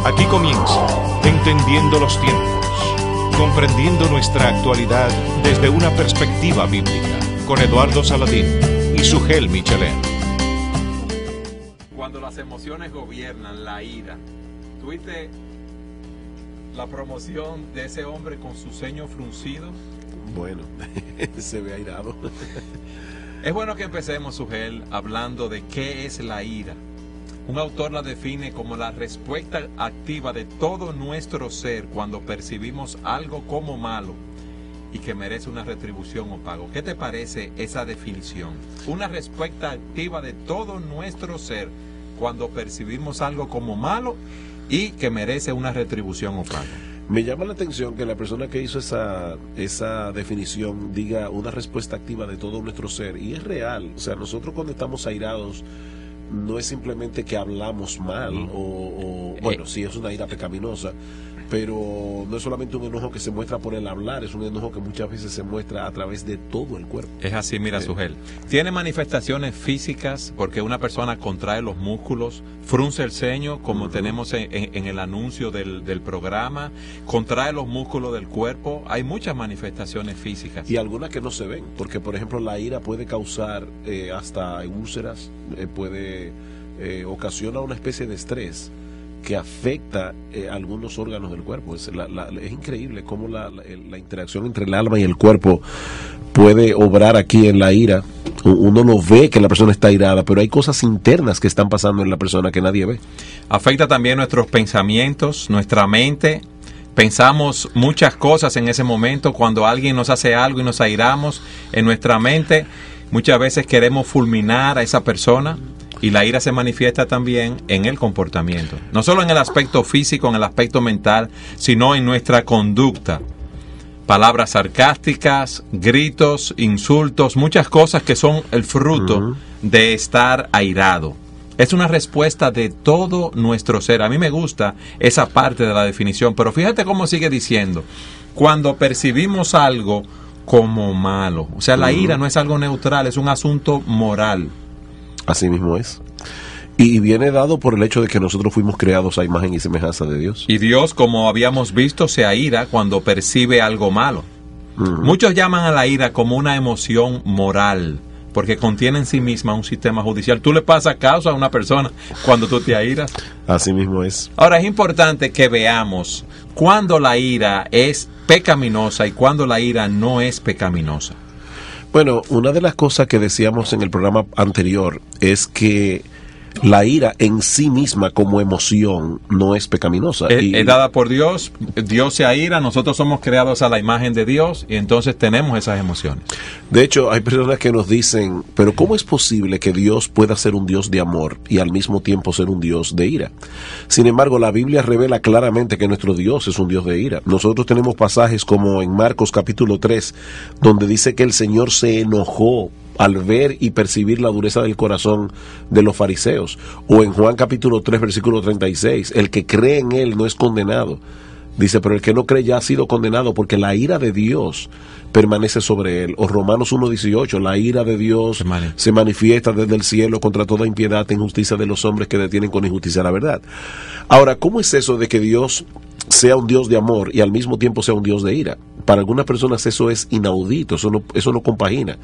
Aquí comienza Entendiendo los Tiempos, comprendiendo nuestra actualidad desde una perspectiva bíblica, con Eduardo Saladín y Sugel Michelén. Cuando las emociones gobiernan, la ira. ¿Tuviste la promoción de ese hombre con su ceño fruncido? Bueno, se ve airado. Es bueno que empecemos, Sugel, hablando de qué es la ira. Un autor la define como la respuesta activa de todo nuestro ser cuando percibimos algo como malo y que merece una retribución o pago. ¿Qué te parece esa definición? Una respuesta activa de todo nuestro ser cuando percibimos algo como malo y que merece una retribución o pago. Me llama la atención que la persona que hizo esa definición diga una respuesta activa de todo nuestro ser, y es real. O sea, nosotros cuando estamos airados no es simplemente que hablamos mal bueno, sí es una ira pecaminosa, pero no es solamente un enojo que se muestra por el hablar, es un enojo que muchas veces se muestra a través de todo el cuerpo. Es así, mira, Sugel. Tiene manifestaciones físicas porque una persona contrae los músculos, frunce el ceño, como tenemos en el anuncio del programa, contrae los músculos del cuerpo. Hay muchas manifestaciones físicas. Y algunas que no se ven, porque por ejemplo la ira puede causar hasta úlceras, ocasiona una especie de estrés que afecta algunos órganos del cuerpo. Es increíble cómo la interacción entre el alma y el cuerpo puede obrar aquí en la ira. Uno no ve que la persona está airada, pero hay cosas internas que están pasando en la persona que nadie ve. Afecta también nuestros pensamientos, nuestra mente. Pensamos muchas cosas en ese momento. Cuando alguien nos hace algo y nos airamos en nuestra mente, muchas veces queremos fulminar a esa persona. Y la ira se manifiesta también en el comportamiento, no solo en el aspecto físico, en el aspecto mental, sino en nuestra conducta. Palabras sarcásticas, gritos, insultos, muchas cosas que son el fruto de estar airado. Es una respuesta de todo nuestro ser. A mí me gusta esa parte de la definición, pero fíjate cómo sigue diciendo: cuando percibimos algo como malo. O sea, la ira no es algo neutral, es un asunto moral. Así mismo es. Y viene dado por el hecho de que nosotros fuimos creados a imagen y semejanza de Dios. Y Dios, como habíamos visto, se aira cuando percibe algo malo. Muchos llaman a la ira como una emoción moral, porque contiene en sí misma un sistema judicial. Tú le pasas causa a una persona cuando tú te airas. Así mismo es. Ahora, es importante que veamos cuándo la ira es pecaminosa y cuándo la ira no es pecaminosa. Bueno, una de las cosas que decíamos en el programa anterior es que la ira en sí misma como emoción no es pecaminosa. Es dada por Dios, Dios se aira, nosotros somos creados a la imagen de Dios y entonces tenemos esas emociones. De hecho, hay personas que nos dicen, pero ¿cómo es posible que Dios pueda ser un Dios de amor y al mismo tiempo ser un Dios de ira? Sin embargo, la Biblia revela claramente que nuestro Dios es un Dios de ira. Nosotros tenemos pasajes como en Marcos capítulo 3, donde dice que el Señor se enojó al ver y percibir la dureza del corazón de los fariseos. O en Juan capítulo 3 versículo 36, el que cree en él no es condenado. Dice, pero el que no cree ya ha sido condenado porque la ira de Dios permanece sobre él. O Romanos 1:18, la ira de Dios se manifiesta desde el cielo contra toda impiedad e injusticia de los hombres que detienen con injusticia la verdad. Ahora, ¿cómo es eso de que Dios sea un Dios de amor y al mismo tiempo sea un Dios de ira? Para algunas personas eso es inaudito, eso no compagina.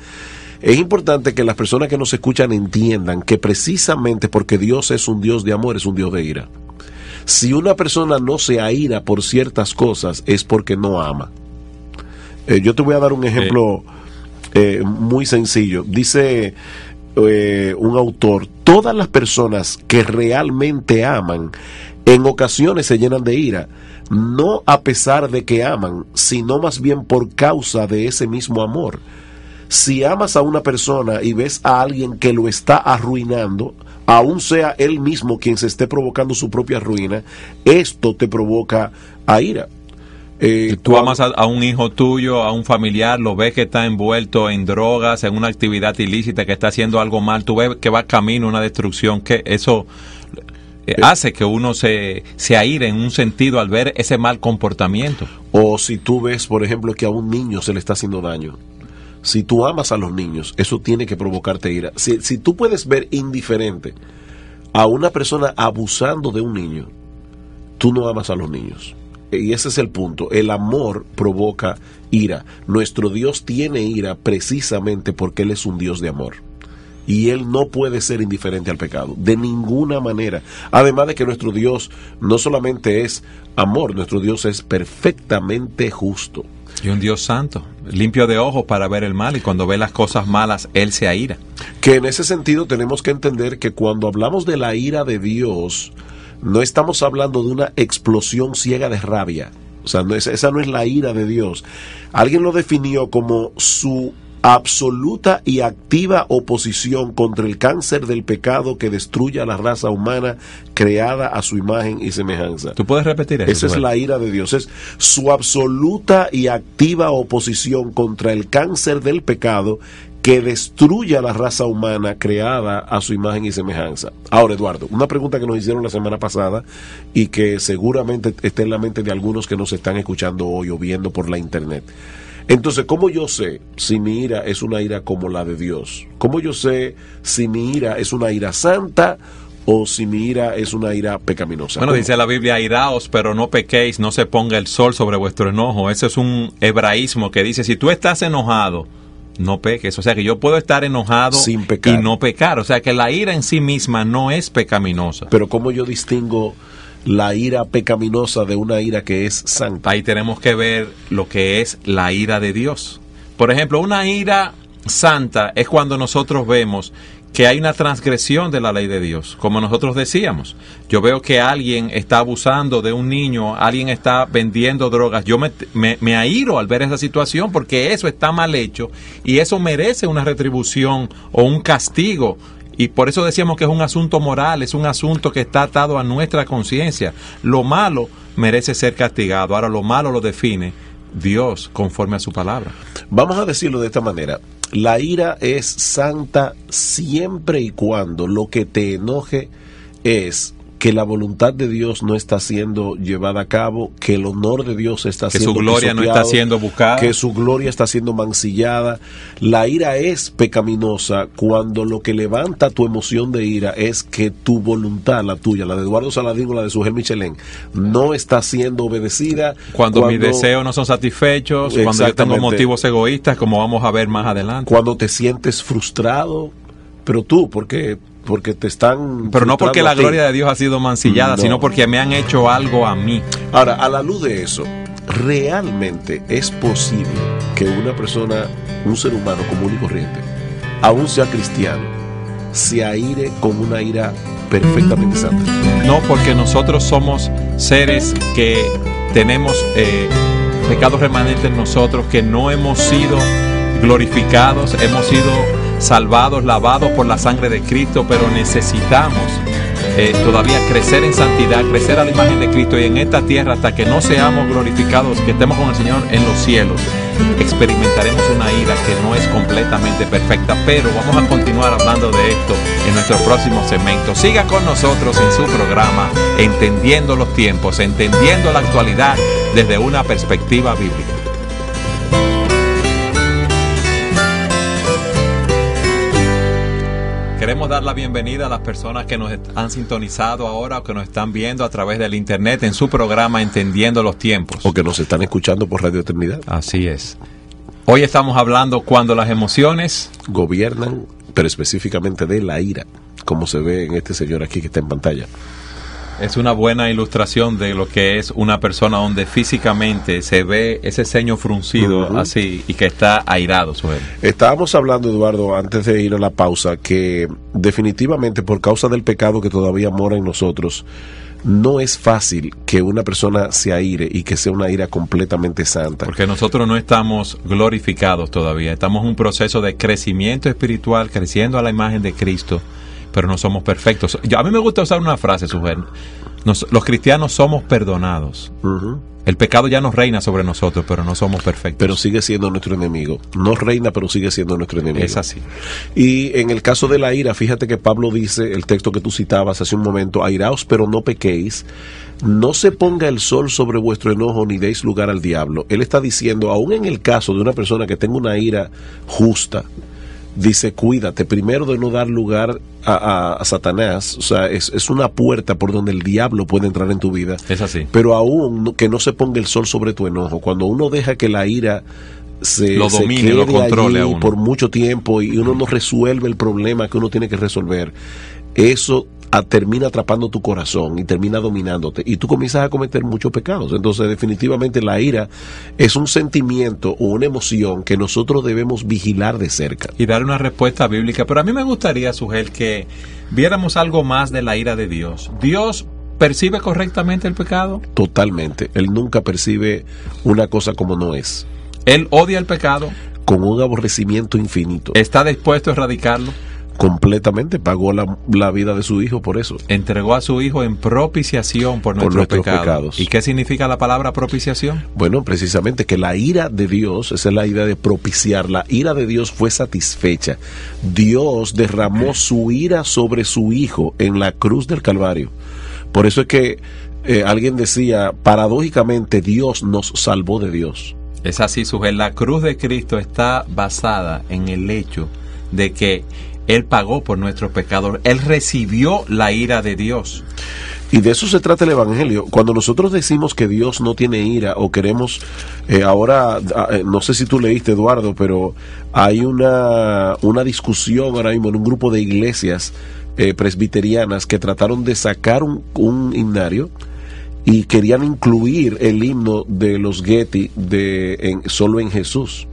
Es importante que las personas que nos escuchan entiendan que precisamente porque Dios es un Dios de amor, es un Dios de ira. Si una persona no se aira por ciertas cosas, es porque no ama. Yo te voy a dar un ejemplo muy sencillo. Dice un autor, todas las personas que realmente aman, en ocasiones se llenan de ira, no a pesar de que aman, sino más bien por causa de ese mismo amor. Si amas a una persona y ves a alguien que lo está arruinando, aun sea él mismo quien se esté provocando su propia ruina, esto te provoca a ira. Tú amas a un hijo tuyo, a un familiar, lo ves que está envuelto en drogas, en una actividad ilícita, que está haciendo algo mal, tú ves que va camino a una destrucción, que eso hace que uno se aire en un sentido al ver ese mal comportamiento. O si tú ves, por ejemplo, que a un niño se le está haciendo daño. Si tú amas a los niños, eso tiene que provocarte ira. Si tú puedes ver indiferente a una persona abusando de un niño, tú no amas a los niños. Y ese es el punto. El amor provoca ira. Nuestro Dios tiene ira precisamente porque Él es un Dios de amor. Y Él no puede ser indiferente al pecado, de ninguna manera. Además de que nuestro Dios no solamente es amor, nuestro Dios es perfectamente justo. Y un Dios santo, limpio de ojos para ver el mal, y cuando ve las cosas malas, Él se aira. Que en ese sentido tenemos que entender que cuando hablamos de la ira de Dios, no estamos hablando de una explosión ciega de rabia. O sea, esa no es la ira de Dios. Alguien lo definió como su absoluta y activa oposición contra el cáncer del pecado que destruye a la raza humana creada a su imagen y semejanza. ¿Tú puedes repetir eso? Esa es la ira de Dios. Es su absoluta y activa oposición contra el cáncer del pecado que destruye a la raza humana creada a su imagen y semejanza. Ahora, Eduardo, una pregunta que nos hicieron la semana pasada y que seguramente está en la mente de algunos que nos están escuchando hoy o viendo por la internet. Entonces, ¿cómo yo sé si mi ira es una ira como la de Dios? ¿Cómo yo sé si mi ira es una ira santa o si mi ira es una ira pecaminosa? Bueno, ¿cómo? dice la Biblia, airaos, pero no pequéis, no se ponga el sol sobre vuestro enojo. Ese es un hebraísmo que dice, si tú estás enojado, no peques. O sea que yo puedo estar enojado sin pecar y no pecar. O sea que la ira en sí misma no es pecaminosa. Pero ¿cómo yo distingo la ira pecaminosa de una ira que es santa? Ahí tenemos que ver lo que es la ira de Dios. Por ejemplo, una ira santa es cuando nosotros vemos que hay una transgresión de la ley de Dios. Como nosotros decíamos, yo veo que alguien está abusando de un niño, alguien está vendiendo drogas, yo me airo al ver esa situación porque eso está mal hecho y eso merece una retribución o un castigo. Y por eso decíamos que es un asunto moral, es un asunto que está atado a nuestra conciencia. Lo malo merece ser castigado. Ahora lo malo lo define Dios conforme a su palabra. Vamos a decirlo de esta manera. La ira es santa siempre y cuando lo que te enoje es que la voluntad de Dios no está siendo llevada a cabo, que el honor de Dios está siendo pisoteado, que su gloria no está siendo buscada, que su gloria está siendo mancillada. La ira es pecaminosa cuando lo que levanta tu emoción de ira es que tu voluntad, la tuya, la de Eduardo Saladín o la de Sugel Michelén, no está siendo obedecida. Cuando mis deseos no son satisfechos, cuando yo tengo motivos egoístas, como vamos a ver más adelante. Cuando te sientes frustrado, pero tú, ¿por qué? Porque te están... Pero no porque la gloria de Dios ha sido mancillada, sino porque me han hecho algo a mí. Ahora, a la luz de eso, ¿realmente es posible que una persona, un ser humano común y corriente, aún sea cristiano, se aire con una ira perfectamente santa? No, porque nosotros somos seres que tenemos pecados remanentes en nosotros, que no hemos sido glorificados, hemos sido salvados, lavados por la sangre de Cristo, pero necesitamos todavía crecer en santidad, crecer a la imagen de Cristo, y en esta tierra, hasta que no seamos glorificados, que estemos con el Señor en los cielos, experimentaremos una ira que no es completamente perfecta. Pero vamos a continuar hablando de esto en nuestro próximo segmento. Siga con nosotros en su programa Entendiendo los Tiempos, entendiendo la actualidad desde una perspectiva bíblica. Queremos dar la bienvenida a las personas que nos han sintonizado ahora o que nos están viendo a través del internet en su programa Entendiendo los Tiempos. O que nos están escuchando por Radio Eternidad. Así es. Hoy estamos hablando cuando las emociones gobiernan, pero específicamente de la ira, como se ve en este señor aquí que está en pantalla. Es una buena ilustración de lo que es una persona donde físicamente se ve ese ceño fruncido así y que está airado. Estábamos hablando, Eduardo, antes de ir a la pausa, que definitivamente por causa del pecado que todavía mora en nosotros, no es fácil que una persona se aire y que sea una ira completamente santa. Porque nosotros no estamos glorificados todavía, estamos en un proceso de crecimiento espiritual, creciendo a la imagen de Cristo, pero no somos perfectos. A mí me gusta usar una frase, Sugel. Los cristianos somos perdonados. El pecado ya no reina sobre nosotros, pero no somos perfectos. Pero sigue siendo nuestro enemigo. No reina, pero sigue siendo nuestro enemigo. Es así. Y en el caso de la ira, fíjate que Pablo dice, el texto que tú citabas hace un momento, airaos, pero no pequéis. No se ponga el sol sobre vuestro enojo, ni deis lugar al diablo. Él está diciendo, aún en el caso de una persona que tenga una ira justa, dice, cuídate primero de no dar lugar a Satanás. O sea, es una puerta por donde el diablo puede entrar en tu vida. Es así. Pero aún que no se ponga el sol sobre tu enojo. Cuando uno deja que la ira lo domine, lo controle a uno por mucho tiempo y uno no resuelve el problema que uno tiene que resolver, eso termina atrapando tu corazón y termina dominándote y tú comienzas a cometer muchos pecados. Entonces definitivamente la ira es un sentimiento o una emoción que nosotros debemos vigilar de cerca y dar una respuesta bíblica. Pero a mí me gustaría, Sugel, que viéramos algo más de la ira de Dios. ¿Dios percibe correctamente el pecado? Totalmente. Él nunca percibe una cosa como no es. ¿Él odia el pecado? Con un aborrecimiento infinito. ¿Está dispuesto a erradicarlo? Completamente. Pagó la vida de su hijo por eso. Entregó a su hijo en propiciación por nuestros pecados. ¿Y qué significa la palabra propiciación? Bueno, precisamente que la ira de Dios, esa es la idea de propiciar. La ira de Dios fue satisfecha. Dios derramó su ira sobre su hijo en la cruz del Calvario. Por eso es que alguien decía, paradójicamente, Dios nos salvó de Dios. Es así, Sugel. La cruz de Cristo está basada en el hecho de que Él pagó por nuestros pecados. Él recibió la ira de Dios. Y de eso se trata el Evangelio. Cuando nosotros decimos que Dios no tiene ira o queremos, ahora, no sé si tú leíste, Eduardo, pero hay una discusión ahora mismo en un grupo de iglesias presbiterianas que trataron de sacar un himnario y querían incluir el himno de los Getty solo en Jesús.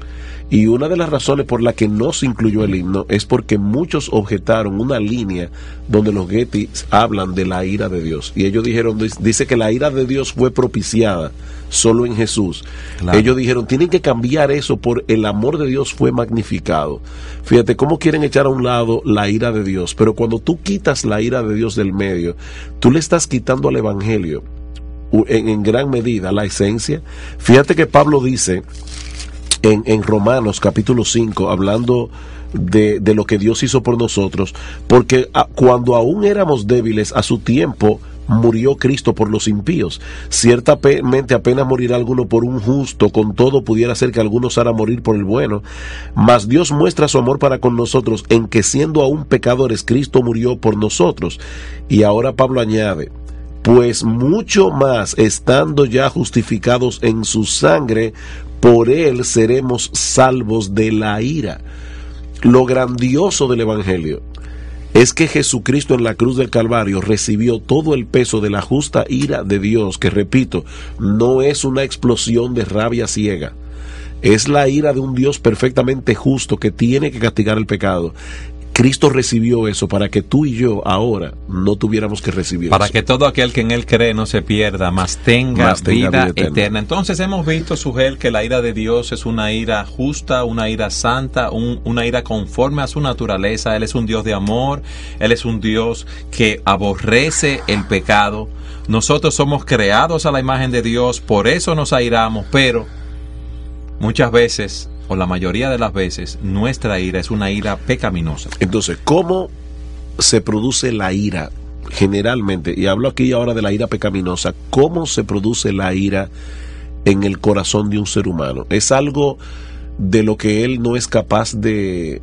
Y una de las razones por la que no se incluyó el himno es porque muchos objetaron una línea donde los Getty hablan de la ira de Dios. Y ellos dijeron, dice que la ira de Dios fue propiciada solo en Jesús. Claro. Ellos dijeron, tienen que cambiar eso por el amor de Dios fue magnificado. Fíjate cómo quieren echar a un lado la ira de Dios. Pero cuando tú quitas la ira de Dios del medio, tú le estás quitando al Evangelio en gran medida la esencia. Fíjate que Pablo dice en Romanos capítulo 5, hablando de lo que Dios hizo por nosotros, porque cuando aún éramos débiles, a su tiempo murió Cristo por los impíos. Ciertamente apenas morirá alguno por un justo, con todo pudiera ser que alguno osara morir por el bueno. Mas Dios muestra su amor para con nosotros en que siendo aún pecadores, Cristo murió por nosotros. Y ahora Pablo añade, pues mucho más, estando ya justificados en su sangre, por él seremos salvos de la ira. Lo grandioso del Evangelio es que Jesucristo en la cruz del Calvario recibió todo el peso de la justa ira de Dios, que repito, no es una explosión de rabia ciega. Es la ira de un Dios perfectamente justo que tiene que castigar el pecado. Cristo recibió eso para que tú y yo ahora no tuviéramos que recibir para eso. Que todo aquel que en él cree no se pierda, mas tenga vida eterna. Entonces hemos visto, Sugel, que la ira de Dios es una ira justa, una ira santa, una ira conforme a su naturaleza. Él es un Dios de amor, Él es un Dios que aborrece el pecado. Nosotros somos creados a la imagen de Dios, por eso nos airamos, pero muchas veces, o la mayoría de las veces, nuestra ira es una ira pecaminosa. Entonces, ¿cómo se produce la ira? Generalmente, y hablo aquí ahora de la ira pecaminosa, ¿cómo se produce la ira en el corazón de un ser humano? ¿Es algo de lo que él no es capaz de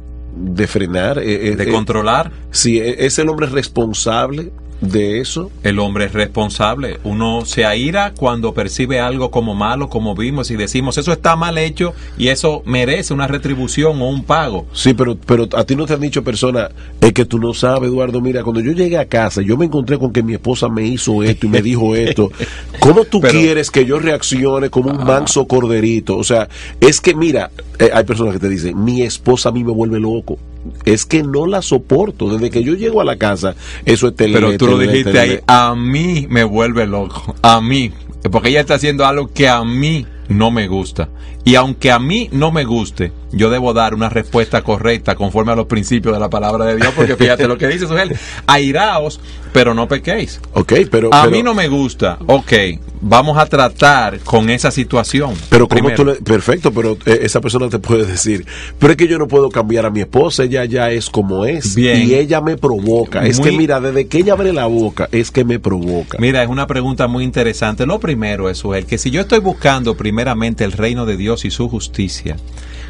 frenar? ¿De controlar? Sí, ¿es el hombre responsable de eso? El hombre es responsable. Uno se aira cuando percibe algo como malo, como vimos, y decimos, eso está mal hecho y eso merece una retribución o un pago. Sí, pero a ti no te han dicho personas, es que tú no sabes, Eduardo, mira, cuando yo llegué a casa, yo me encontré con que mi esposa me hizo esto y me dijo esto. ¿Cómo tú quieres que yo reaccione como un manso corderito? O sea, es que mira, hay personas que te dicen, mi esposa a mí me vuelve loco. Es que no la soporto. Desde que yo llego a la casa, eso es Pero tú lo dijiste ahí, a mí me vuelve loco. A mí. Porque ella está haciendo algo que a mí no me gusta. Y aunque a mí no me guste, yo debo dar una respuesta correcta conforme a los principios de la palabra de Dios. Porque fíjate lo que dice Sugel, airaos, pero no pequéis. Okay, pero mí no me gusta. Ok, vamos a tratar con esa situación. Pero como perfecto, pero esa persona te puede decir, pero es que yo no puedo cambiar a mi esposa, ella ya es como es. Bien. Y ella me provoca. Es que mira, desde que ella abre la boca, es que me provoca. Mira, es una pregunta muy interesante. Lo primero es, Sugel, que si yo estoy buscando primeramente el reino de Dios y su justicia,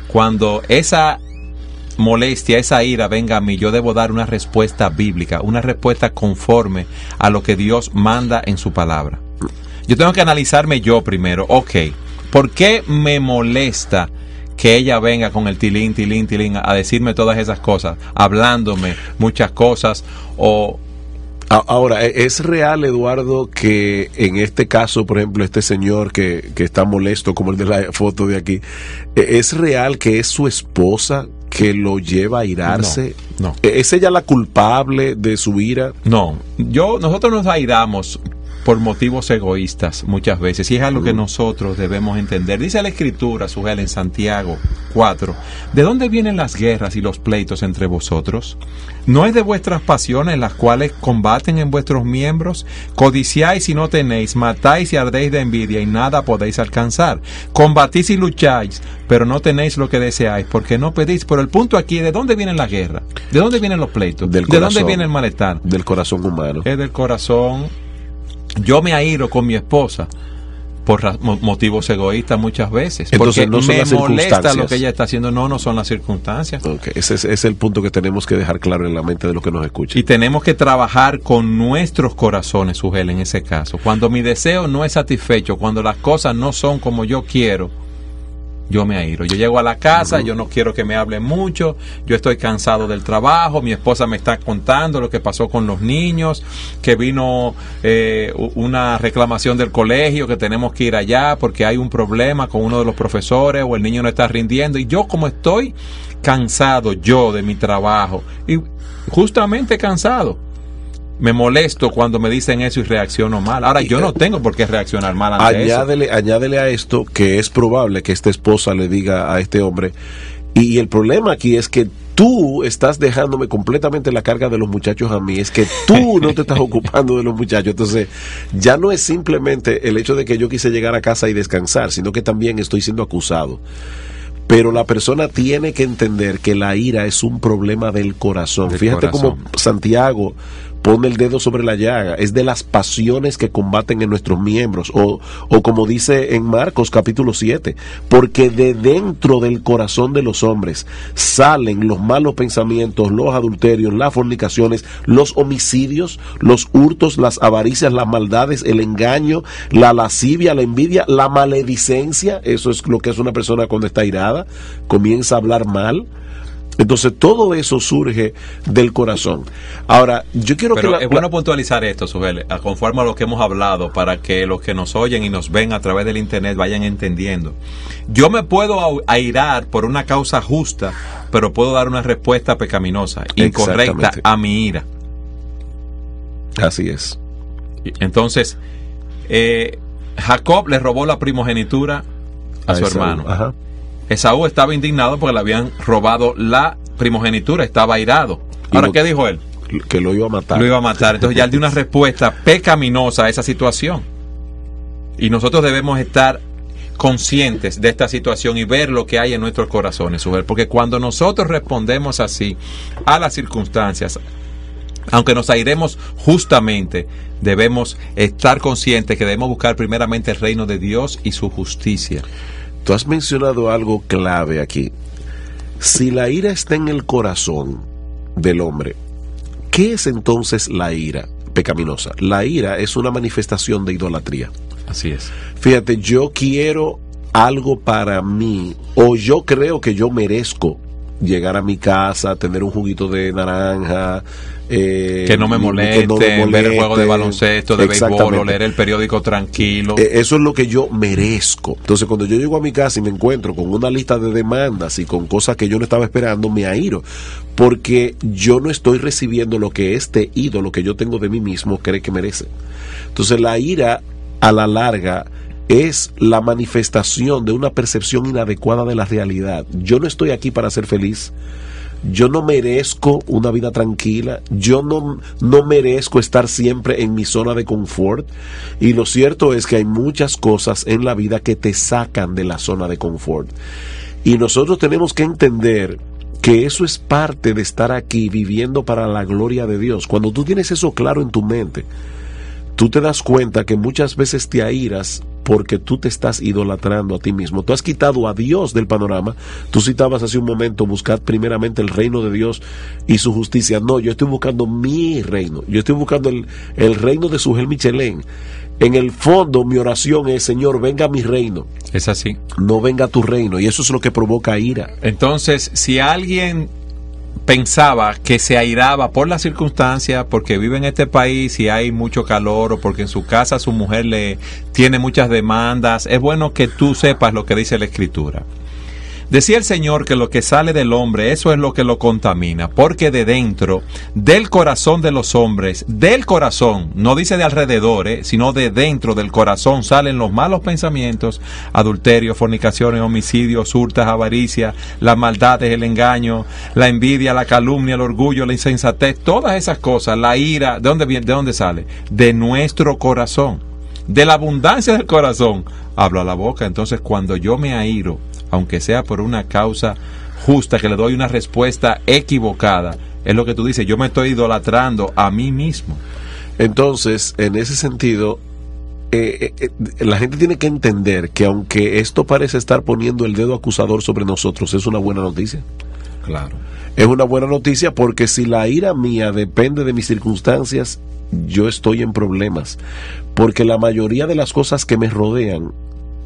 cuando esa molestia, esa ira venga a mí, yo debo dar una respuesta bíblica, una respuesta conforme a lo que Dios manda en su palabra. Yo tengo que analizarme yo primero. Ok, ¿por qué me molesta que ella venga con el tilín a decirme todas esas cosas, hablándome muchas cosas? O ahora, ¿es real, Eduardo, que en este caso, por ejemplo, este señor que está molesto, como el de la foto de aquí, es real que es su esposa que lo lleva a irarse? No. ¿Es ella la culpable de su ira? No, nosotros nos airamos por motivos egoístas muchas veces, y es algo que nosotros debemos entender. Dice la Escritura, Sujel, en Santiago 4, ¿de dónde vienen las guerras y los pleitos entre vosotros? ¿No es de vuestras pasiones las cuales combaten en vuestros miembros? Codiciáis y no tenéis, matáis y ardéis de envidia y nada podéis alcanzar. Combatís y lucháis, pero no tenéis lo que deseáis, porque no pedís. Pero el punto aquí, ¿de dónde viene la guerra? ¿De dónde vienen los pleitos? ¿De dónde viene el malestar? Del corazón humano. Es del corazón. Yo me airo con mi esposa por motivos egoístas muchas veces. Entonces, porque no son me las molesta lo que ella está haciendo. No son las circunstancias. Okay. Ese es el punto que tenemos que dejar claro en la mente de los que nos escuchan. Y tenemos que trabajar con nuestros corazones, Sujel, en ese caso. Cuando mi deseo no es satisfecho, cuando las cosas no son como yo quiero, yo me airo. Yo llego a la casa, yo no quiero que me hablen mucho, yo estoy cansado del trabajo, mi esposa me está contando lo que pasó con los niños, que vino una reclamación del colegio, que tenemos que ir allá porque hay un problema con uno de los profesores o el niño no está rindiendo, y yo, como estoy cansado yo de mi trabajo, y justamente cansado, me molesto cuando me dicen eso y reacciono mal. Ahora, yo no tengo por qué reaccionar mal ante eso. Añádele a esto que es probable que esta esposa le diga a este hombre, y el problema aquí es que tú estás dejándome completamente la carga de los muchachos a mí, es que tú no te estás ocupando de los muchachos. Entonces, ya no es simplemente el hecho de que yo quise llegar a casa y descansar, sino que también estoy siendo acusado. Pero la persona tiene que entender que la ira es un problema del corazón. Fíjate cómo Santiago pone el dedo sobre la llaga. Es de las pasiones que combaten en nuestros miembros. O como dice en Marcos capítulo 7, porque de dentro del corazón de los hombres salen los malos pensamientos, los adulterios, las fornicaciones, los homicidios, los hurtos, las avaricias, las maldades, el engaño, la lascivia, la envidia, la maledicencia. Eso es lo que es una persona cuando está irada, comienza a hablar mal. Entonces todo eso surge del corazón. Ahora, yo quiero Pero es bueno puntualizar esto, Sujel, conforme a lo que hemos hablado, para que los que nos oyen y nos ven a través del internet vayan entendiendo. Yo me puedo airar por una causa justa, pero puedo dar una respuesta pecaminosa, incorrecta a mi ira. Así es. Entonces, Jacob le robó la primogenitura a su hermano. Ajá. Esaú estaba indignado porque le habían robado la primogenitura, estaba airado. Ahora, ¿qué dijo él? Que lo iba a matar. Lo iba a matar. Entonces ya él dio una respuesta pecaminosa a esa situación. Y nosotros debemos estar conscientes de esta situación y ver lo que hay en nuestros corazones, porque cuando nosotros respondemos así a las circunstancias, aunque nos airemos justamente, debemos estar conscientes que debemos buscar primeramente el reino de Dios y su justicia. Tú has mencionado algo clave aquí. Si la ira está en el corazón del hombre, ¿qué es entonces la ira pecaminosa? La ira es una manifestación de idolatría. Así es. Fíjate, yo quiero algo para mí, o yo creo que yo merezco llegar a mi casa, tener un juguito de naranja, que no me molesten, ver el juego de baloncesto, de béisbol, o leer el periódico tranquilo. Eso es lo que yo merezco. Entonces, cuando yo llego a mi casa y me encuentro con una lista de demandas y con cosas que yo no estaba esperando, me airo, porque yo no estoy recibiendo lo que este ídolo que yo tengo de mí mismo cree que merece. Entonces, la ira, a la larga, es la manifestación de una percepción inadecuada de la realidad. Yo no estoy aquí para ser feliz. Yo no merezco una vida tranquila. Yo no merezco estar siempre en mi zona de confort. Y lo cierto es que hay muchas cosas en la vida que te sacan de la zona de confort. Y nosotros tenemos que entender que eso es parte de estar aquí viviendo para la gloria de Dios. Cuando tú tienes eso claro en tu mente, tú te das cuenta que muchas veces te airas porque tú te estás idolatrando a ti mismo. Tú has quitado a Dios del panorama. Tú citabas hace un momento, buscad primeramente el reino de Dios y su justicia. No, yo estoy buscando mi reino. Yo estoy buscando el reino de Sujel Michelén. En el fondo, mi oración es: Señor, venga a mi reino. Es así. No venga a tu reino. Y eso es lo que provoca ira. Entonces, si alguien pensaba que se airaba por las circunstancias, porque vive en este país y hay mucho calor, o porque en su casa su mujer le tiene muchas demandas, es bueno que tú sepas lo que dice la Escritura. Decía el Señor que lo que sale del hombre, eso es lo que lo contamina, porque de dentro, del corazón de los hombres, del corazón, no dice de alrededor, sino de dentro del corazón, salen los malos pensamientos, adulterio, fornicaciones, homicidios, hurtas, avaricia, las maldades, el engaño, la envidia, la calumnia, el orgullo, la insensatez, todas esas cosas, la ira. ¿De dónde viene? ¿De dónde sale? De nuestro corazón. De la abundancia del corazón habla la boca. Entonces, cuando yo me airo, aunque sea por una causa justa, que le doy una respuesta equivocada, es lo que tú dices, yo me estoy idolatrando a mí mismo. Entonces, en ese sentido, la gente tiene que entender que aunque esto parece estar poniendo el dedo acusador sobre nosotros, es una buena noticia. Claro. Es una buena noticia, porque si la ira mía depende de mis circunstancias, yo estoy en problemas. Porque la mayoría de las cosas que me rodean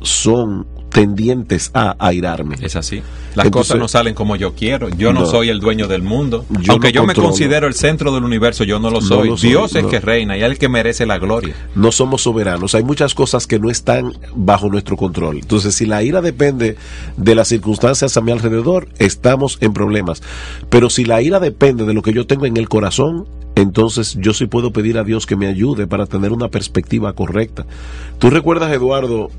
son tendientes a airarme. Es así. Las cosas no salen como yo quiero. Yo no soy el dueño del mundo. Aunque yo me considero el centro del universo, yo no lo soy. No lo soy. Dios es el que reina y es el que merece la gloria. No somos soberanos. Hay muchas cosas que no están bajo nuestro control. Entonces, si la ira depende de las circunstancias a mi alrededor, estamos en problemas. Pero si la ira depende de lo que yo tengo en el corazón, entonces yo sí puedo pedir a Dios que me ayude para tener una perspectiva correcta. ¿Tú recuerdas, Eduardo?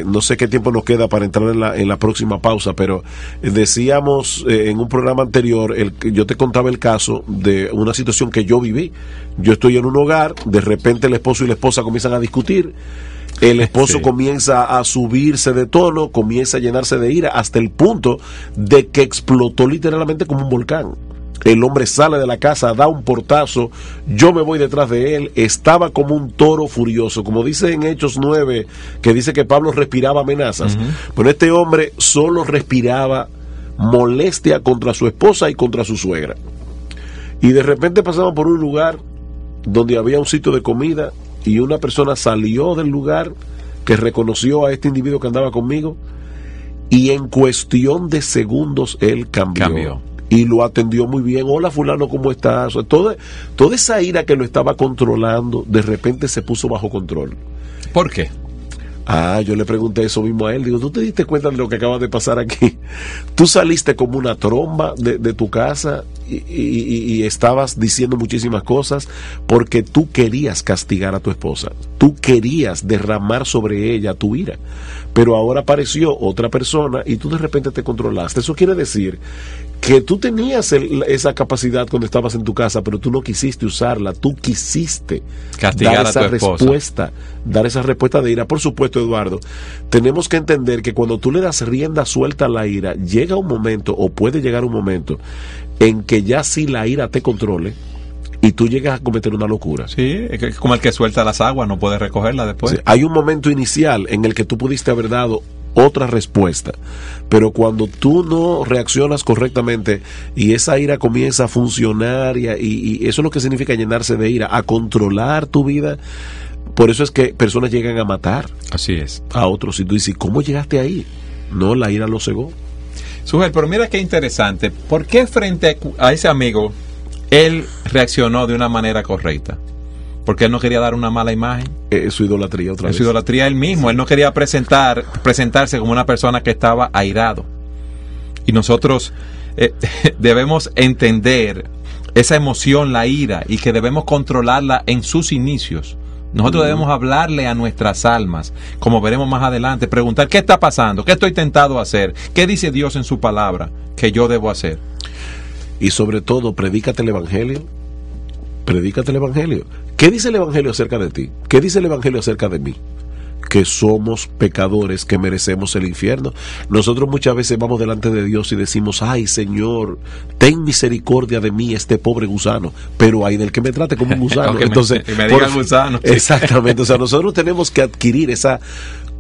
No sé qué tiempo nos queda para entrar en la próxima pausa, pero decíamos en un programa anterior, yo te contaba el caso de una situación que yo viví. Yo estoy en un hogar, de repente el esposo y la esposa comienzan a discutir. El esposo comienza a subirse de tono, comienza a llenarse de ira, hasta el punto de que explotó literalmente como un volcán. El hombre sale de la casa, da un portazo, yo me voy detrás de él, estaba como un toro furioso, como dice en Hechos 9, que dice que Pablo respiraba amenazas. Pero este hombre solo respiraba molestia contra su esposa y contra su suegra. Y de repente pasamos por un lugar donde había un sitio de comida, y una persona salió del lugar que reconoció a este individuo que andaba conmigo, y en cuestión de segundos él cambió. Y lo atendió muy bien. Hola, fulano, ¿cómo estás? O sea, toda esa ira que lo estaba controlando, de repente se puso bajo control. ¿Por qué? Yo le pregunté eso mismo a él. Digo, ¿tú te diste cuenta de lo que acaba de pasar aquí? Tú saliste como una tromba de tu casa y estabas diciendo muchísimas cosas porque tú querías castigar a tu esposa. Tú querías derramar sobre ella tu ira. Pero ahora apareció otra persona y tú de repente te controlaste. Eso quiere decir que tú tenías esa capacidad cuando estabas en tu casa, pero tú no quisiste usarla. Tú quisiste castigar a tu esposa. Dar esa respuesta de ira. Por supuesto, Eduardo, tenemos que entender que cuando tú le das rienda suelta a la ira, llega un momento, o puede llegar un momento, en que ya sí la ira te controle y tú llegas a cometer una locura. Sí, es como el que suelta las aguas, no puede recogerlas después. Sí, hay un momento inicial en el que tú pudiste haber dado otra respuesta, pero cuando tú no reaccionas correctamente y esa ira comienza a funcionar y eso es lo que significa llenarse de ira, a controlar tu vida. Por eso es que personas llegan a matar. Así es. A otros. Y tú dices, ¿cómo llegaste ahí? No, la ira lo cegó. Sujel, pero mira qué interesante. ¿Por qué frente a ese amigo él reaccionó de una manera correcta? Porque él no quería dar una mala imagen. Es su idolatría otra vez. Es su idolatría él mismo. Él no quería presentarse como una persona que estaba airado. Y nosotros debemos entender esa emoción, la ira, y que debemos controlarla en sus inicios. Nosotros debemos hablarle a nuestras almas, como veremos más adelante, preguntar, ¿qué está pasando? ¿Qué estoy tentado a hacer? ¿Qué dice Dios en su palabra que yo debo hacer? Y sobre todo, predícate el Evangelio. Predícate el Evangelio. ¿Qué dice el Evangelio acerca de ti? ¿Qué dice el Evangelio acerca de mí? que somos pecadores, que merecemos el infierno. Nosotros muchas veces vamos delante de Dios y decimos: ay, Señor, ten misericordia de mí, este pobre gusano, pero hay del que me trate como un gusano. Entonces, me diga gusano. Sí. Exactamente, o sea, nosotros tenemos que adquirir esa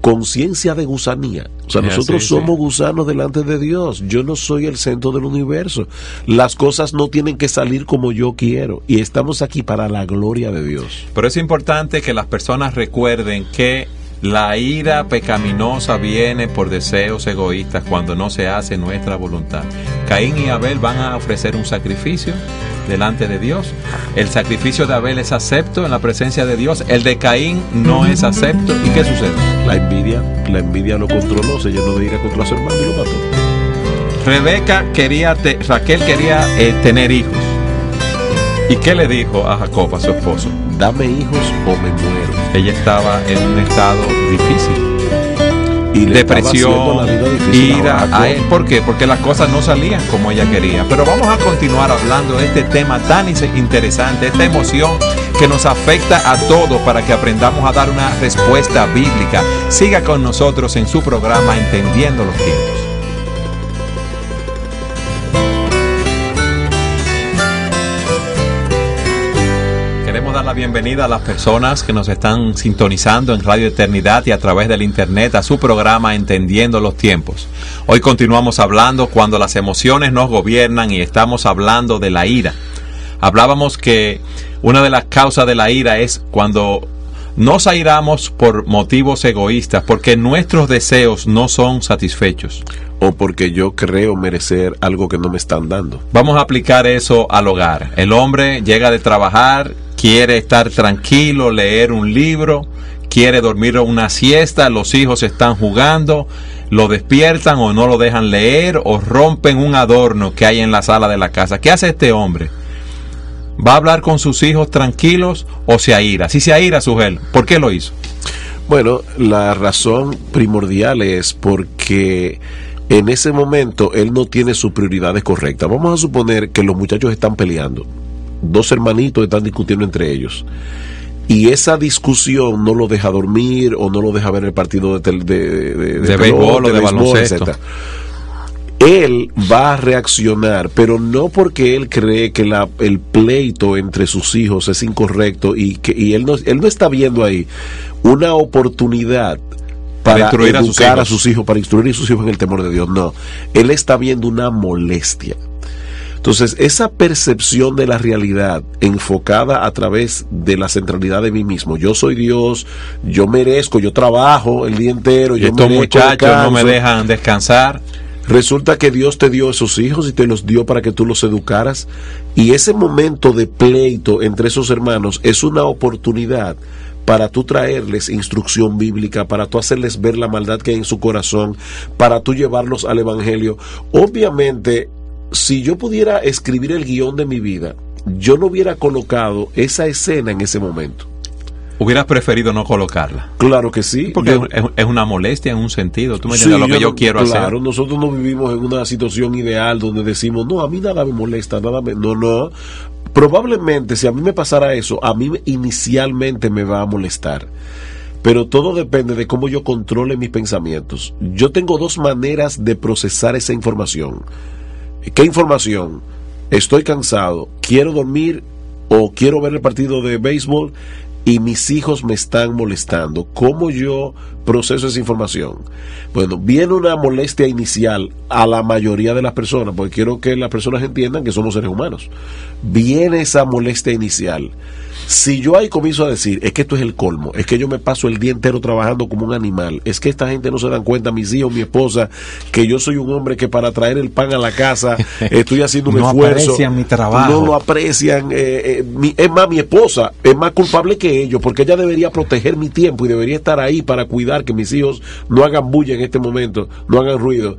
conciencia de gusanía. O sea, nosotros somos gusanos delante de Dios. Yo no soy el centro del universo. Las cosas no tienen que salir como yo quiero, y estamos aquí para la gloria de Dios. Pero es importante que las personas recuerden que la ira pecaminosa viene por deseos egoístas cuando no se hace nuestra voluntad. Caín y Abel van a ofrecer un sacrificio delante de Dios. El sacrificio de Abel es acepto en la presencia de Dios. El de Caín no es acepto. ¿Y qué sucede? La envidia lo controló, se llenó de ira contra su hermano y lo mató. Raquel quería tener hijos. ¿Y qué le dijo a Jacob, a su esposo? Dame hijos o me muero. Ella estaba en un estado difícil. Y depresión, ira a él. ¿Por qué? Porque las cosas no salían como ella quería. Pero vamos a continuar hablando de este tema tan interesante, esta emoción que nos afecta a todos, para que aprendamos a dar una respuesta bíblica. Siga con nosotros en su programa Entendiendo los Tiempos. Dar la bienvenida a las personas que nos están sintonizando en Radio Eternidad y a través del internet a su programa Entendiendo los Tiempos. Hoy continuamos hablando cuando las emociones nos gobiernan, y estamos hablando de la ira. Hablábamos que una de las causas de la ira es cuando nos airamos por motivos egoístas, porque nuestros deseos no son satisfechos. O porque yo creo merecer algo que no me están dando. Vamos a aplicar eso al hogar. El hombre llega de trabajar, quiere estar tranquilo, leer un libro, quiere dormir una siesta, los hijos están jugando, lo despiertan o no lo dejan leer, o rompen un adorno que hay en la sala de la casa. ¿Qué hace este hombre? ¿Va a hablar con sus hijos tranquilos o se aira? Si se aira, Sugel, ¿por qué lo hizo? Bueno, la razón primordial es porque en ese momento él no tiene sus prioridades correctas. Vamos a suponer que los muchachos están peleando. Dos hermanitos están discutiendo entre ellos, y esa discusión no lo deja dormir, o no lo deja ver el partido de béisbol o de baloncesto. Etc. Él va a reaccionar, pero no porque él cree que el pleito entre sus hijos es incorrecto, y él no está viendo ahí una oportunidad para educar a sus hijos, para instruir a sus hijos en el temor de Dios. No, él está viendo una molestia. Entonces, esa percepción de la realidad enfocada a través de la centralidad de mí mismo: yo soy Dios, yo merezco, yo trabajo el día entero, y estos muchachos no me dejan descansar. Resulta que Dios te dio esos hijos y te los dio para que tú los educaras, y ese momento de pleito entre esos hermanos es una oportunidad para tú traerles instrucción bíblica, para tú hacerles ver la maldad que hay en su corazón, para tú llevarlos al evangelio. Obviamente, si yo pudiera escribir el guión de mi vida, yo no hubiera colocado esa escena en ese momento. ¿Hubieras preferido no colocarla? Claro que sí. Porque es una molestia en un sentido. Tú me entiendes lo que yo quiero hacer. Claro, nosotros no vivimos en una situación ideal donde decimos: no, a mí nada me molesta, nada me... No. Probablemente, si a mí me pasara eso, a mí inicialmente me va a molestar. Pero todo depende de cómo yo controle mis pensamientos. Yo tengo dos maneras de procesar esa información. ¿Qué información? Estoy cansado, quiero dormir, o quiero ver el partido de béisbol y mis hijos me están molestando. ¿Cómo yo proceso esa información? Bueno, viene una molestia inicial a la mayoría de las personas, porque quiero que las personas entiendan que somos seres humanos. Viene esa molestia inicial. Si yo ahí comienzo a decir: es que esto es el colmo, es que yo me paso el día entero trabajando como un animal, es que esta gente no se dan cuenta, mis hijos, mi esposa, que yo soy un hombre que para traer el pan a la casa estoy haciendo un esfuerzo. No aprecian mi trabajo. No lo aprecian. Es más, mi esposa es más culpable que ellos, porque ella debería proteger mi tiempo y debería estar ahí para cuidar que mis hijos no hagan bulla en este momento, no hagan ruido.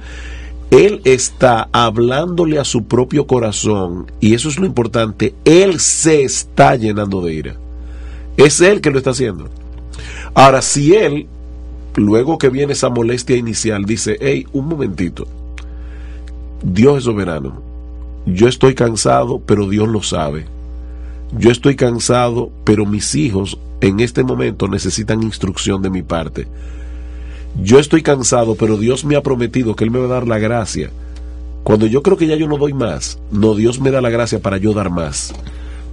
Él está hablándole a su propio corazón, y eso es lo importante. Él se está llenando de ira. Es él que lo está haciendo. Ahora, si él, luego que viene esa molestia inicial, dice: hey, un momentito, Dios es soberano, yo estoy cansado, pero Dios lo sabe. yo estoy cansado, pero mis hijos en este momento necesitan instrucción de mi parte. Yo estoy cansado, pero Dios me ha prometido que Él me va a dar la gracia. Cuando yo creo que ya yo no doy más, no, Dios me da la gracia para yo dar más.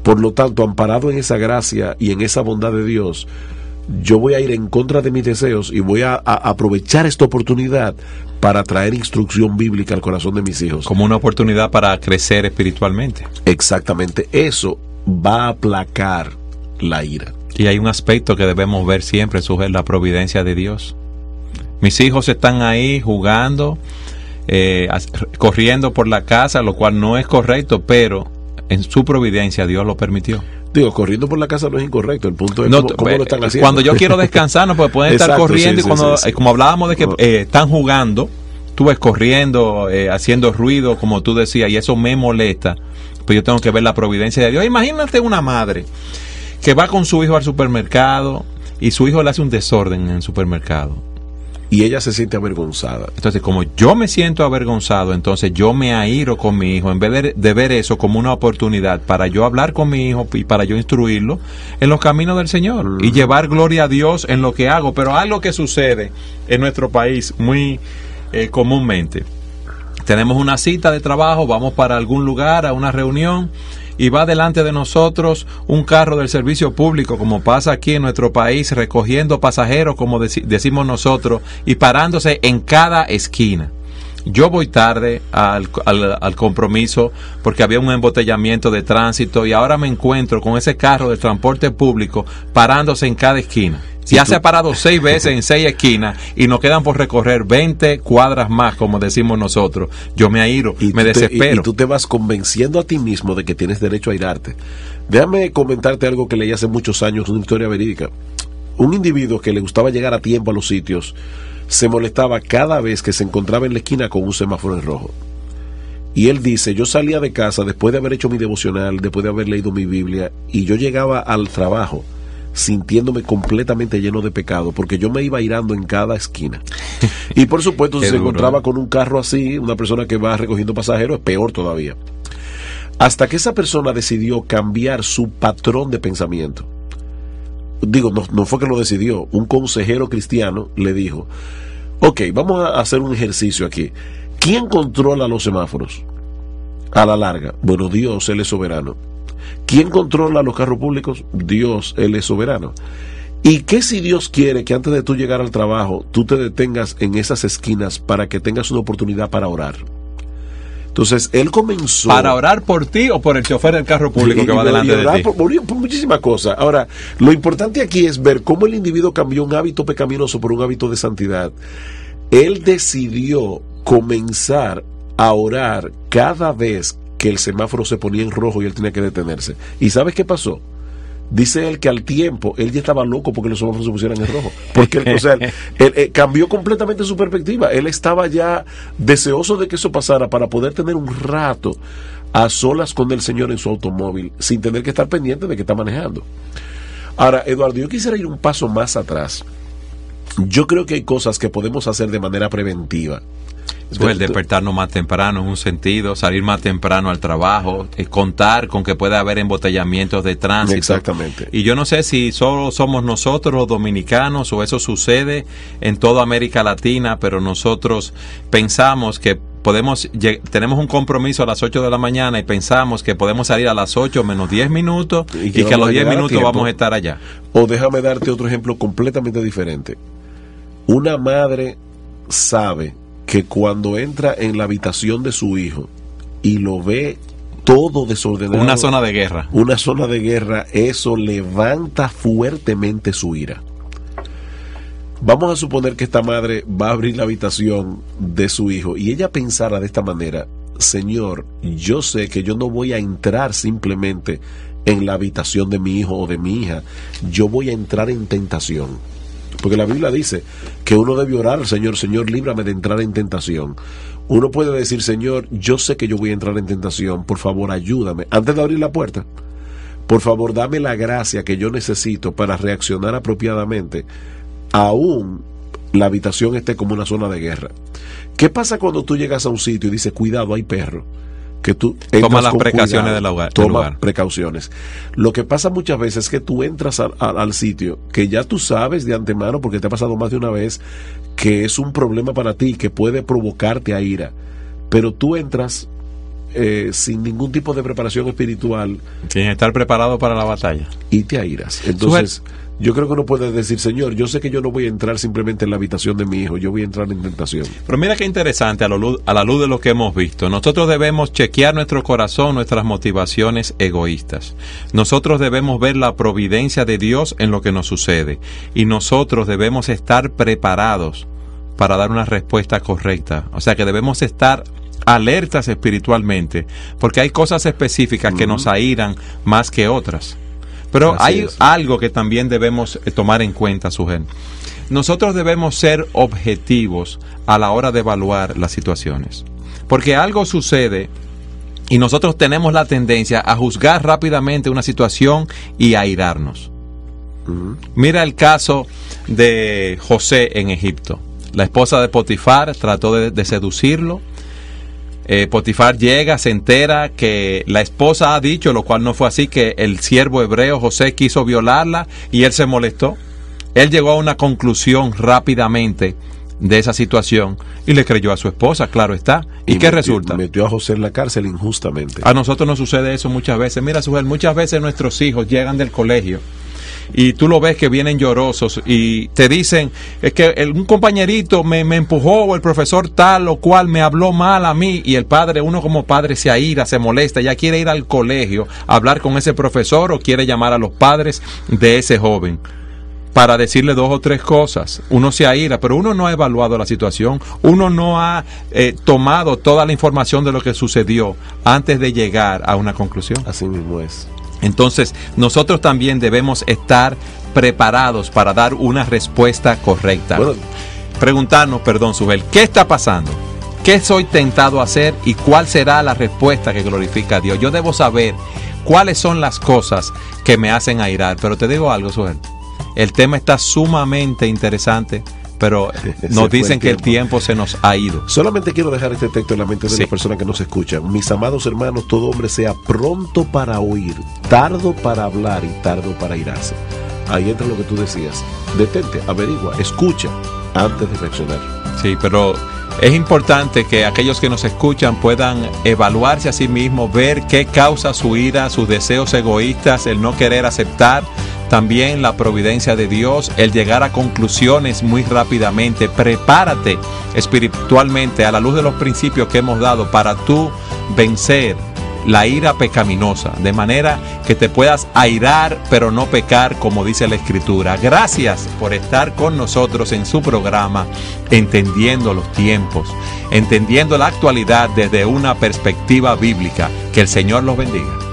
Por lo tanto, amparado en esa gracia y en esa bondad de Dios, yo voy a ir en contra de mis deseos y voy a aprovechar esta oportunidad para traer instrucción bíblica al corazón de mis hijos. Como una oportunidad para crecer espiritualmente. Exactamente, eso va a aplacar la ira. Y hay un aspecto que debemos ver siempre, eso es la providencia de Dios. Mis hijos están ahí jugando, corriendo por la casa, lo cual no es correcto, pero en su providencia Dios lo permitió. Digo, corriendo por la casa no es incorrecto, el punto es cómo lo están haciendo. Cuando yo quiero descansar, no, pues pueden estar Exacto, corriendo, sí, y cuando, sí. como hablábamos de que están jugando, tú ves corriendo, haciendo ruido, como tú decías, y eso me molesta, pues yo tengo que ver la providencia de Dios. Imagínate una madre que va con su hijo al supermercado y su hijo le hace un desorden en el supermercado. Y ella se siente avergonzada. Entonces, como yo me siento avergonzado, entonces yo me airo con mi hijo, en vez de ver eso como una oportunidad para yo hablar con mi hijo y para yo instruirlo en los caminos del Señor y llevar gloria a Dios en lo que hago. Pero algo que sucede en nuestro país muy comúnmente. Tenemos una cita de trabajo, vamos para algún lugar, a una reunión, y va delante de nosotros un carro del servicio público, como pasa aquí en nuestro país, recogiendo pasajeros, como decimos nosotros, y parándose en cada esquina. Yo voy tarde al compromiso porque había un embotellamiento de tránsito y ahora me encuentro con ese carro del transporte público parándose en cada esquina. Ya se ha parado 6 veces en 6 esquinas y nos quedan por recorrer 20 cuadras más, como decimos nosotros. Yo me airo, me desespero. Y tú te vas convenciendo a ti mismo de que tienes derecho a airarte. Déjame comentarte algo que leí hace muchos años, una historia verídica. Un individuo que le gustaba llegar a tiempo a los sitios se molestaba cada vez que se encontraba en la esquina con un semáforo en rojo. Y él dice, yo salía de casa después de haber hecho mi devocional, después de haber leído mi Biblia, y yo llegaba al trabajo sintiéndome completamente lleno de pecado, porque yo me iba irando en cada esquina. Y por supuesto, si se encontraba con un carro así, una persona que va recogiendo pasajeros, es peor todavía. Hasta que esa persona decidió cambiar su patrón de pensamiento. Digo, no fue que lo decidió, un consejero cristiano le dijo, ok, vamos a hacer un ejercicio aquí. ¿Quién controla los semáforos? A la larga, bueno, Dios, Él es soberano. ¿Quién controla los carros públicos? Dios, Él es soberano. ¿Y qué si Dios quiere que antes de tú llegar al trabajo, tú te detengas en esas esquinas para que tengas una oportunidad para orar? Entonces, él comenzó... ¿Para orar por ti o por el chofer del carro público que va delante de ti? Por muchísimas cosas. Ahora, lo importante aquí es ver cómo el individuo cambió un hábito pecaminoso por un hábito de santidad. Él decidió comenzar a orar cada vez que el semáforo se ponía en rojo y él tenía que detenerse. ¿Y sabes qué pasó? Dice él que al tiempo él ya estaba loco porque los semáforos se pusieran en rojo, porque él cambió completamente su perspectiva. Él estaba ya deseoso de que eso pasara para poder tener un rato a solas con el Señor en su automóvil sin tener que estar pendiente de que está manejando. Ahora, Eduardo, yo quisiera ir un paso más atrás. Yo creo que hay cosas que podemos hacer de manera preventiva. El despertarnos más temprano en un sentido, salir más temprano al trabajo, contar con que puede haber embotellamientos de tránsito. Exactamente. Y yo no sé si solo somos nosotros los dominicanos o eso sucede en toda América Latina, pero nosotros pensamos que tenemos un compromiso a las 8 de la mañana y pensamos que podemos salir a las 8 menos 10 minutos y que a los 10 minutos vamos a estar allá. O déjame darte otro ejemplo completamente diferente. Una madre sabe que cuando entra en la habitación de su hijo y lo ve todo desordenado, una zona de guerra, eso levanta fuertemente su ira. Vamos a suponer que esta madre va a abrir la habitación de su hijo y ella pensara de esta manera: Señor, yo sé que yo no voy a entrar simplemente en la habitación de mi hijo o de mi hija, yo voy a entrar en tentación. Porque la Biblia dice que uno debe orar al Señor: Señor, líbrame de entrar en tentación. Uno puede decir: Señor, yo sé que yo voy a entrar en tentación, por favor ayúdame. Antes de abrir la puerta, por favor dame la gracia que yo necesito para reaccionar apropiadamente, aún la habitación esté como una zona de guerra. ¿Qué pasa cuando tú llegas a un sitio y dices: cuidado, hay perro? que tú toma las con precauciones cuidado, del toma lugar. precauciones. Lo que pasa muchas veces es que tú entras al sitio que ya tú sabes de antemano, porque te ha pasado más de una vez, que es un problema para ti, que puede provocarte a ira, pero tú entras sin ningún tipo de preparación espiritual, sin estar preparado para la batalla, y te airas. Entonces yo creo que uno puede decir, Señor, yo sé que yo no voy a entrar simplemente en la habitación de mi hijo, yo voy a entrar en tentación. Pero mira qué interesante, a la luz de lo que hemos visto. Nosotros debemos chequear nuestro corazón, nuestras motivaciones egoístas. Nosotros debemos ver la providencia de Dios en lo que nos sucede. Y nosotros debemos estar preparados para dar una respuesta correcta. O sea que debemos estar alertas espiritualmente, porque hay cosas específicas que nos airan más que otras. Pero hay algo que también debemos tomar en cuenta, Sujel. Nosotros debemos ser objetivos a la hora de evaluar las situaciones. Porque algo sucede y nosotros tenemos la tendencia a juzgar rápidamente una situación y a airarnos. Mira el caso de José en Egipto. La esposa de Potifar trató de seducirlo. Potifar llega, se entera que la esposa ha dicho, lo cual no fue así, que el siervo hebreo José quiso violarla y él se molestó. Él llegó a una conclusión rápidamente de esa situación y le creyó a su esposa, claro está. ¿Y qué resulta? Metió a José en la cárcel injustamente. A nosotros nos sucede eso muchas veces. Mira, Sujel, muchas veces nuestros hijos llegan del colegio y tú lo ves que vienen llorosos y te dicen, es que un compañerito me empujó, o el profesor tal o cual me habló mal a mí, y el padre, uno como padre se aira, se molesta, ya quiere ir al colegio a hablar con ese profesor o quiere llamar a los padres de ese joven para decirle 2 o 3 cosas. Uno se aira, pero uno no ha evaluado la situación, uno no ha tomado toda la información de lo que sucedió antes de llegar a una conclusión. Así mismo es. Entonces, nosotros también debemos estar preparados para dar una respuesta correcta. Bueno, preguntarnos, perdón, Sujel, ¿qué está pasando? ¿Qué soy tentado a hacer y cuál será la respuesta que glorifica a Dios? Yo debo saber cuáles son las cosas que me hacen airar. Pero te digo algo, Sujel, el tema está sumamente interesante, pero nos dicen que el tiempo se nos ha ido. Solamente quiero dejar este texto en la mente de las personas que nos escuchan. Mis amados hermanos, todo hombre sea pronto para oír, tardo para hablar y tardo para irarse. Ahí entra lo que tú decías. Detente, averigua, escucha antes de reaccionar. Sí, pero es importante que aquellos que nos escuchan puedan evaluarse a sí mismos, ver qué causa su ira, sus deseos egoístas, el no querer aceptar también la providencia de Dios, el llegar a conclusiones muy rápidamente. Prepárate espiritualmente a la luz de los principios que hemos dado para tú vencer la ira pecaminosa, de manera que te puedas airar pero no pecar, como dice la Escritura. Gracias por estar con nosotros en su programa Entendiendo los Tiempos, entendiendo la actualidad desde una perspectiva bíblica. Que el Señor los bendiga.